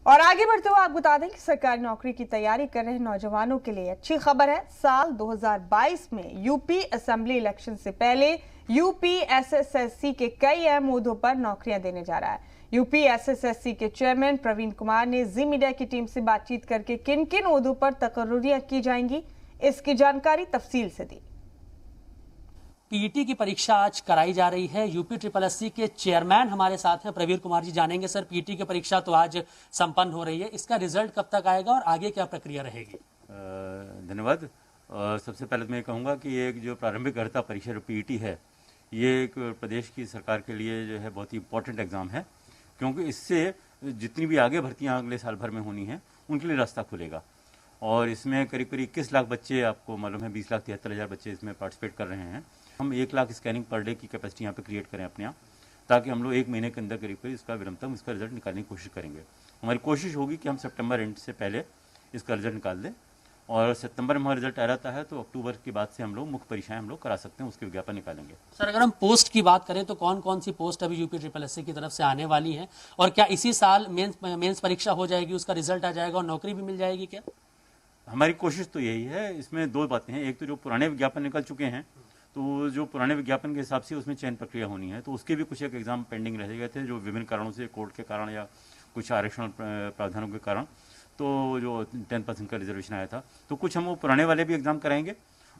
और आगे बढ़ते हुए आपको बता दें कि सरकारी नौकरी की तैयारी कर रहे नौजवानों के लिए अच्छी खबर है। साल 2022 में यूपी असेंबली इलेक्शन से पहले यूपी एसएसएससी के कई अहम ओहदों पर नौकरियां देने जा रहा है। यूपी एसएसएससी के चेयरमैन प्रवीण कुमार ने जी मीडिया की टीम से बातचीत करके किन किन ओहदों पर तकर्रुरियां की जाएंगी, इसकी जानकारी तफसील से दी। पीईटी की परीक्षा आज कराई जा रही है। यूपी SSSC के चेयरमैन हमारे साथ हैं, प्रवीण कुमार जी। जानेंगे सर, पीईटी की परीक्षा तो आज संपन्न हो रही है, इसका रिजल्ट कब तक आएगा और आगे क्या प्रक्रिया रहेगी? धन्यवाद। सबसे पहले मैं कहूँगा कि एक जो प्रारंभिक अर्हता परीक्षा जो पीईटी है, ये एक प्रदेश की सरकार के लिए जो है बहुत ही इंपॉर्टेंट एग्जाम है, क्योंकि इससे जितनी भी आगे भर्तियाँ अगले साल भर में होनी है उनके लिए रास्ता खुलेगा। और इसमें करीब करीब 21 लाख बच्चे, आपको मालूम है 20,73,000 बच्चे इसमें पार्टिसिपेट कर रहे हैं। हम 1 लाख स्कैनिंग पर डे की कैपेसिटी यहाँ पे क्रिएट करें अपने यहाँ, ताकि हम लोग 1 महीने के अंदर करीब इसका विलंबतम इसका रिजल्ट निकालने की कोशिश करेंगे। हमारी कोशिश होगी कि हम सितंबर एंड से पहले इसका रिजल्ट निकाल दें, और सितंबर में हमारा रिजल्ट आ जाता है तो अक्टूबर के बाद से हम लोग मुख्य परीक्षाएं हम लोग करा सकते हैं, उसके विज्ञापन निकालेंगे। सर, अगर हम पोस्ट की बात करें तो कौन कौन सी पोस्ट अभी यूपी SSSC की तरफ से आने वाली है, और क्या इसी साल मेंस परीक्षा हो जाएगी, उसका रिजल्ट आ जाएगा और नौकरी भी मिल जाएगी क्या? हमारी कोशिश तो यही है। इसमें 2 बातें हैं। एक तो जो पुराने विज्ञापन निकल चुके हैं, तो जो पुराने विज्ञापन के हिसाब से उसमें चयन प्रक्रिया होनी है, तो उसके भी कुछ एक एग्जाम पेंडिंग रह गए थे, जो विभिन्न कारणों से, कोर्ट के कारण या कुछ आरक्षण प्रावधानों के कारण, तो जो 10% का रिजर्वेशन आया था, तो कुछ हम वो पुराने वाले भी एग्जाम कराएंगे,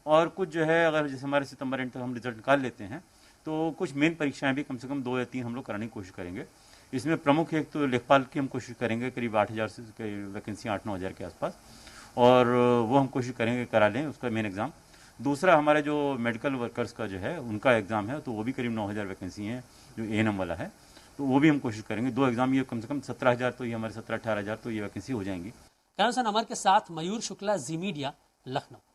और कुछ जो है अगर जैसे हमारे सितंबर एंड तक हम रिजल्ट निकाल लेते हैं तो कुछ मेन परीक्षाएं भी कम से कम 2 या 3 हम लोग कराने की कोशिश करेंगे। इसमें प्रमुख एक तो लेखपाल की हम कोशिश करेंगे, करीब 8,000 से वैकेंसी 8-9 हज़ार के आसपास, और वो हम कोशिश करेंगे करा लें उसका मेन एग्ज़ाम। दूसरा हमारे जो मेडिकल वर्कर्स का जो है उनका एग्ज़ाम है, तो वो भी करीब 9,000 वैकेंसी हैं, जो ANM वाला है, तो वो भी हम कोशिश करेंगे। 2 एग्ज़ाम, ये कम से कम 17,000, तो ये हमारे 17-18 हज़ार तो ये वैकेंसी हो जाएंगी। कैमरा पर्सन अमर के साथ मयूर शुक्ला, जी मीडिया, लखनऊ।